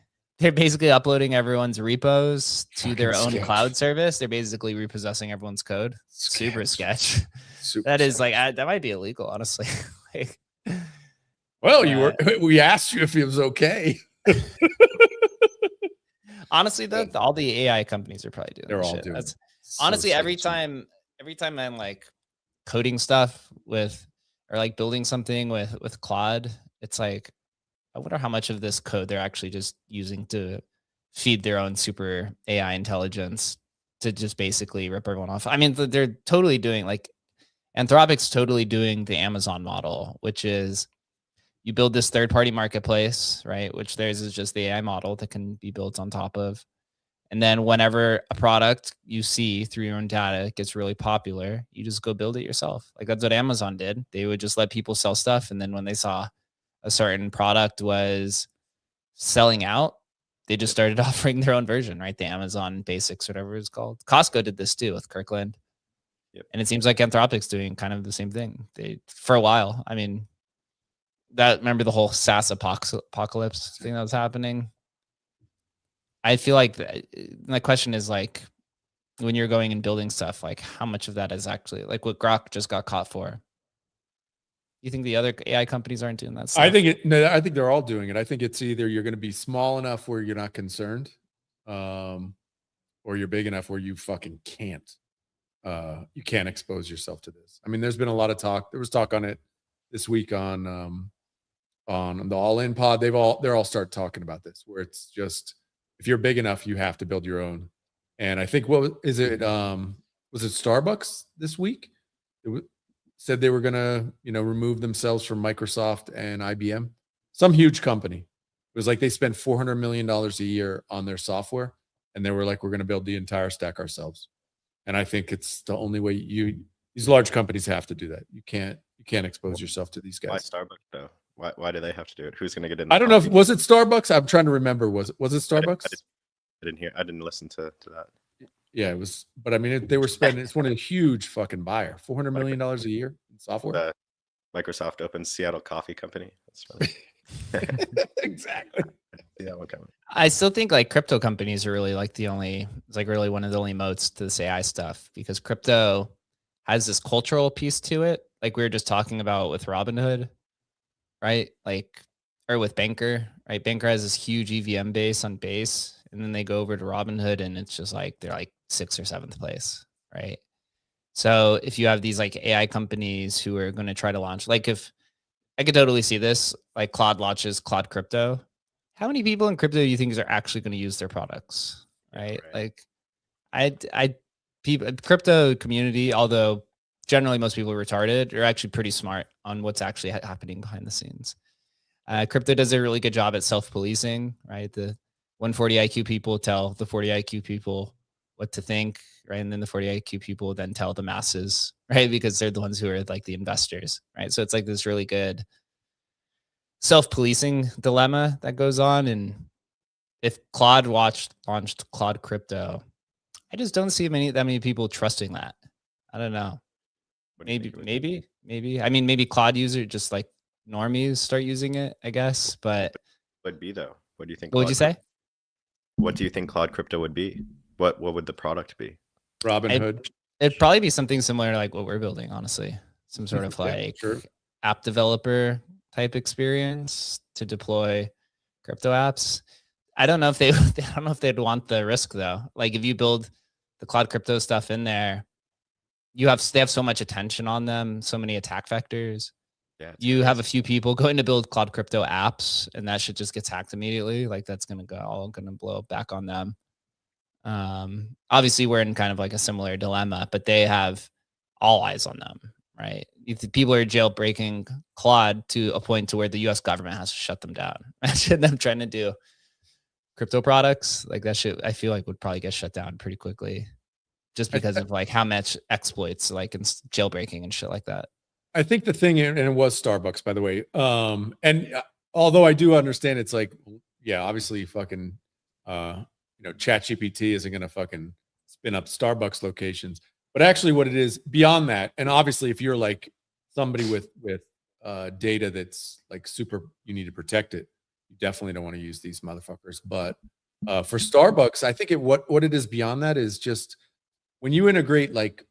uploading everyone's repos to their own cloud service. They're basically repossessing everyone's code. Super sketch. That is that might be illegal, honestly. Well, we asked you if it was okay. Honestly, though, all the AI companies are probably doing. They're this all shit. doing. That's honestly every time I'm coding stuff with or building something with Claude, it's I wonder how much of this code they're actually just using to feed their own super AI intelligence to just basically rip everyone off. I mean, they're totally doing Anthropic's totally doing the Amazon model, which is you build this third-party marketplace, right? Which theirs is just the AI model that can be built on top of. And then whenever a product you see through your own data gets really popular, you just go build it yourself. That's what Amazon did. They would just let people sell stuff. And then when they saw a certain product was selling out, they just started offering their own version, right? The Amazon Basics, whatever it's called. Costco did this too with Kirkland. Yep. And it seems like Anthropic's doing kind of the same thing. For a while, I mean, remember the whole SaaS apocalypse thing that was happening? I feel like my question is when you're going and building stuff, how much of that is actually what Grok just got caught for? You think the other AI companies aren't doing that stuff? I think they're all doing it. I think it's either you're going to be small enough where you're not concerned, or you're big enough where you fucking can't. You can't expose yourself to this. I mean, there's been a lot of talk. There was talk on it this week on the All In Pod. They're all started talking about this, where it's just if you're big enough, you have to build your own. And I think was it Starbucks this week? Said they were gonna remove themselves from Microsoft and IBM, some huge company. It was they spend $400 million a year on their software, and they were we're gonna build the entire stack ourselves. And I think it's the only way these large companies have to do that. You can't expose yourself to these guys. Why Starbucks though? Why do they have to do it? Who's going to get in? I don't know. Was it Starbucks? I'm trying to remember. Was it Starbucks? I didn't hear. I didn't listen to that. Yeah, it was. But I mean, they were spending. It's one of the huge fucking buyer. $400 million a year in software. Microsoft opens Seattle Coffee Company. That's funny. Exactly. Yeah, one coming. I still think like crypto companies are really like it's like really one of the only moats to this AI stuff, because crypto has this cultural piece to it. Like we were just talking about with Robinhood, right? Like, or with Banker, right? Banker has this huge EVM base on Base, and then they go over to Robinhood and it's just like, they're like 6th or 7th place, right? So if you have these like AI companies who are going to try to launch, like if I could totally see this, like Claude launches Claude Crypto. How many people in crypto do you think are actually going to use their products? Right? Like people, crypto community, although generally most people are retarded, are actually pretty smart on what's actually happening behind the scenes. Crypto does a really good job at self-policing, right? The 140 IQ people tell the 40 IQ people what to think, right? And then the 40 IQ people then tell the masses, right? Because they're the ones who are like the investors, right? So it's like this really good self-policing dilemma that goes on. And if Claude launched Claude Crypto, I just don't see that many people trusting that. I don't know. Maybe. I mean, maybe Claude user, just like normies start using it, I guess. But would be though? What do you think? What would you say? What do you think Claude Crypto would be? What would the product be? Robinhood. It'd probably be something similar to like what we're building, honestly. Some sort of like app developer type experience to deploy crypto apps. I don't know if they'd want the risk though. Like if you build the Claude Crypto stuff in there, they have so much attention on them, so many attack vectors. Yeah, you have a few people going to build Claude Crypto apps, and that shit just gets hacked immediately. Like that's gonna blow back on them. Obviously, we're in kind of like a similar dilemma, but they have all eyes on them, right? If people are jailbreaking Claude to a point to where the U.S. government has to shut them down. Imagine them trying to do crypto products like that shit. I feel like would probably get shut down pretty quickly, just because of like how much exploits like in jailbreaking and shit like that. I think the thing, and it was Starbucks, by the way. And although I do understand, it's like, yeah, obviously, fucking, ChatGPT isn't gonna fucking spin up Starbucks locations. But actually, what it is beyond that, and obviously, if you're like somebody with data that's like super, you need to protect it. You definitely don't want to use these motherfuckers. But for Starbucks, I think what it is beyond that is just when you integrate like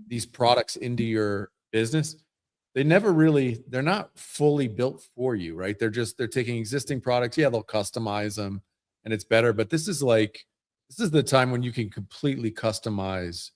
these products into your business, they're not fully built for you, right? They're taking existing products. Yeah, they'll customize them and it's better. But this is the time when you can completely customize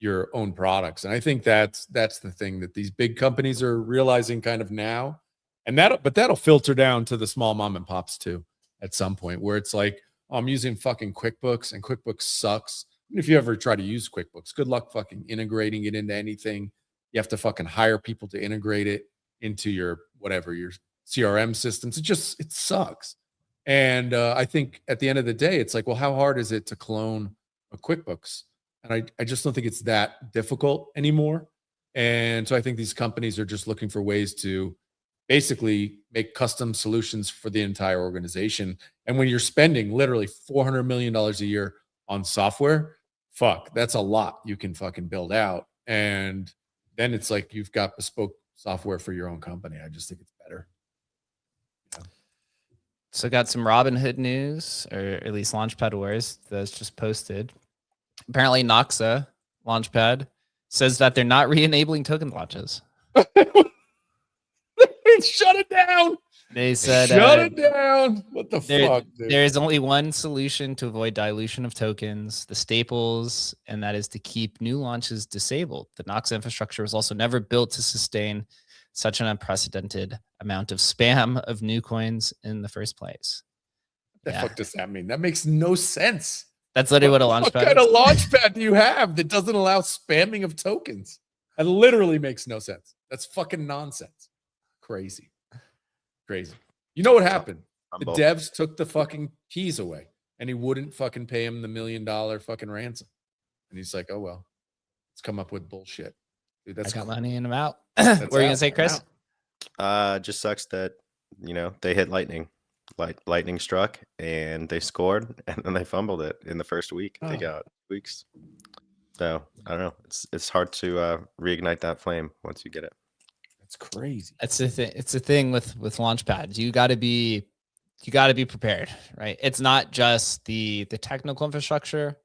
your own products. And I think that's the thing that these big companies are realizing kind of now. And that'll filter down to the small mom and pops too at some point, where it's like, oh, I'm using fucking QuickBooks and QuickBooks sucks. And if you ever try to use QuickBooks, good luck fucking integrating it into anything. You have to fucking hire people to integrate it into your CRM systems. It sucks. And I think at the end of the day, it's like, well, how hard is it to clone a QuickBooks? And I just don't think it's that difficult anymore. And so I think these companies are just looking for ways to basically make custom solutions for the entire organization. And when you're spending literally $400 million a year on software, that's a lot you can fucking build out. And then it's like you've got bespoke software for your own company. I just think it's better. Yeah. So got some Robinhood news, or at least Launchpad Wars that's just posted. Apparently Noxa, Launchpad, says that they're not re-enabling token launches. Shut it down. They said shut it down. What the fuck, dude? There is only one solution to avoid dilution of tokens, the staples, and that is to keep new launches disabled. The Noxa infrastructure was also never built to sustain such an unprecedented amount of spam of new coins in the first place. What the fuck does that mean? That makes no sense. That's literally what a launchpad is. What kind of launchpad do you have that doesn't allow spamming of tokens? It literally makes no sense. That's fucking nonsense. Crazy. You know what happened? The devs took the fucking keys away and he wouldn't fucking pay him the $1 million fucking ransom. And he's like, oh, well, let's come up with bullshit. Dude, I got money and I'm out. What are you going to say, Chris? Just sucks that, they hit lightning. lightning struck and they scored, and then they fumbled it in the first week. They Oh. got weeks. So I don't know. It's hard to reignite that flame once you get it. That's crazy. It's the thing. It's the thing with launch pads. You got to be prepared, right? It's not just the technical infrastructure.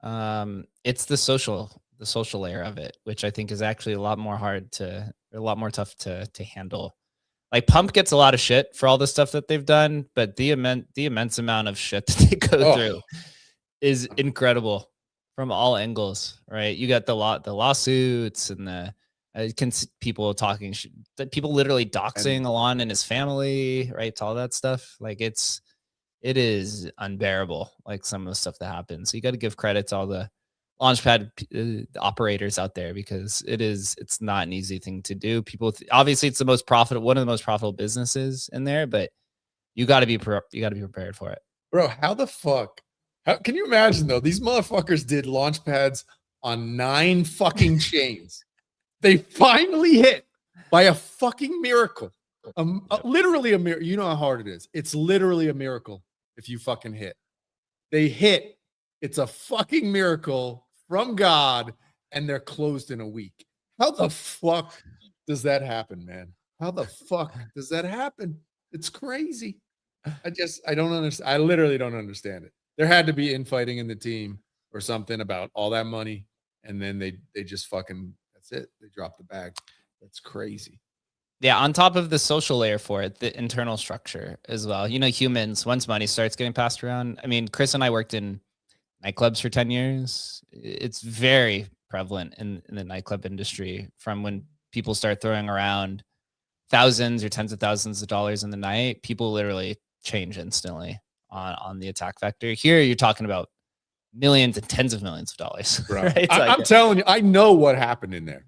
It's the social layer of it, which I think is actually a lot more tough to handle. Like Pump gets a lot of shit for all the stuff that they've done, but the immense amount of shit that they go through is incredible from all angles, right? You got the lawsuits and the people talking people literally doxing Elon and his family, right? To all that stuff. Like it is unbearable, like some of the stuff that happens. So you got to give credit to all the launchpad operators out there, because it's not an easy thing to do. People obviously it's one of the most profitable businesses in there, but you got to be prepared for it, bro. How the fuck? How can you imagine though? These motherfuckers did launch pads on 9 fucking chains. They finally hit by a fucking miracle. Literally a miracle. You know how hard it is. It's literally a miracle if you fucking hit. They hit. It's a fucking miracle from God, and they're closed in a week. How the fuck does that happen, man? How the fuck does that happen? It's crazy. I don't understand. I literally don't understand it. There had to be infighting in the team or something about all that money, and then they just fucking, that's it. They dropped the bag. That's crazy. Yeah, on top of the social layer for it, the internal structure as well. You know, humans, once money starts getting passed around. I mean, Chris and I worked in nightclubs for 10 years. It's very prevalent in the nightclub industry, from when people start throwing around thousands or tens of thousands of dollars in the night. People literally change instantly on the attack vector. Here, you're talking about millions and tens of millions of dollars. Right? I'm telling you, I know what happened in there.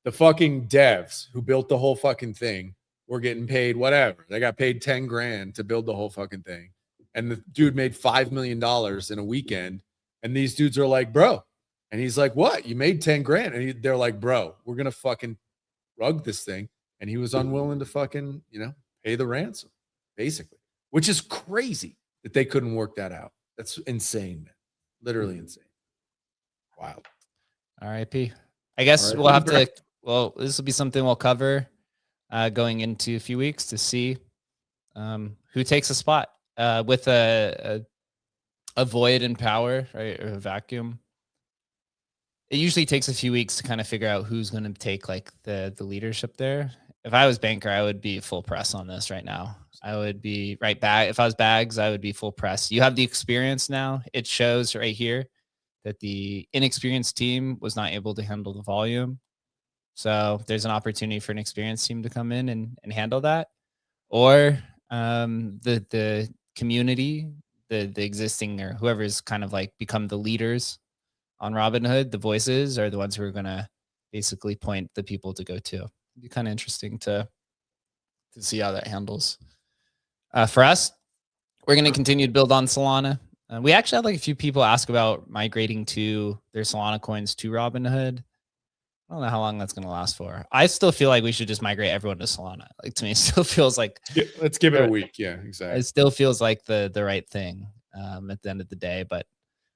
The fucking devs who built the whole fucking thing were getting paid whatever. They got paid 10 grand to build the whole fucking thing. And the dude made $5 million in a weekend. And these dudes are like, bro. And he's like, what? You made 10 grand. And they're like, bro, we're going to fucking rug this thing. And he was unwilling to fucking, pay the ransom, basically, which is crazy that they couldn't work that out. That's insane, man. Literally insane. Wild. RIP. I guess we'll have to, this will be something we'll cover going into a few weeks to see who takes a spot with a void in power, right? Or a vacuum. It usually takes a few weeks to kind of figure out who's going to take like the leadership there. If I was Banker, I would be full press on this right now. I would be right back. If I was Bags, I would be full press. You have the experience now. It shows right here that the inexperienced team was not able to handle the volume. So there's an opportunity for an experienced team to come in and handle that. Or the community, the existing, or whoever's kind of like become the leaders on Robinhood, the voices are the ones who are going to basically point the people to go to. It'd be kind of interesting to see how that handles. For us, we're going to continue to build on Solana. We actually had like a few people ask about migrating to their Solana coins to Robinhood. I don't know how long that's going to last for. I still feel like we should just migrate everyone to Solana. Like, to me, it still feels like let's give it a week. Yeah, exactly. It still feels like the right thing at the end of the day, but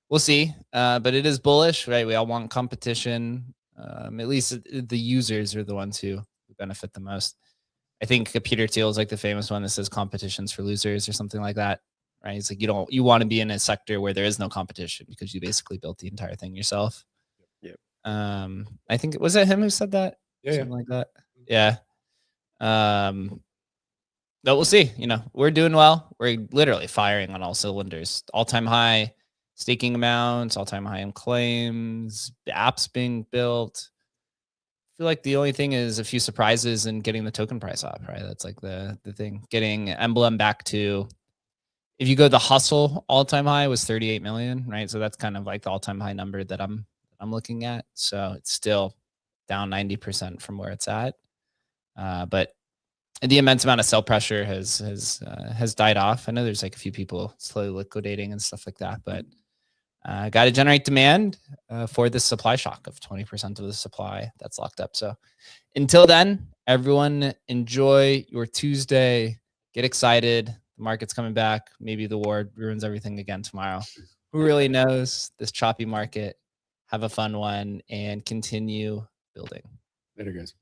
we'll see. But it is bullish, right? We all want competition. At least the users are the ones who benefit the most. I think Peter Thiel is like the famous one that says competition's for losers or something like that, right? It's like you want to be in a sector where there is no competition because you basically built the entire thing yourself. Yep. I think was it him who said that? Yeah, something like that. Yeah. But we'll see. We're doing well. We're literally firing on all cylinders. All-time high staking amounts, all-time high in claims, the apps being built. I feel like the only thing is a few surprises in getting the token price up, right? That's like the thing. Getting Emblem back to, if you go the hustle all-time high was 38 million, right? So that's kind of like the all-time high number that I'm looking at. So it's still down 90% from where it's at. But the immense amount of sell pressure has died off. I know there's like a few people slowly liquidating and stuff like that, but got to generate demand for this supply shock of 20% of the supply that's locked up. So until then, everyone enjoy your Tuesday. Get excited. The market's coming back. Maybe the war ruins everything again tomorrow. Who really knows? This choppy market. Have a fun one and continue building. Later, guys.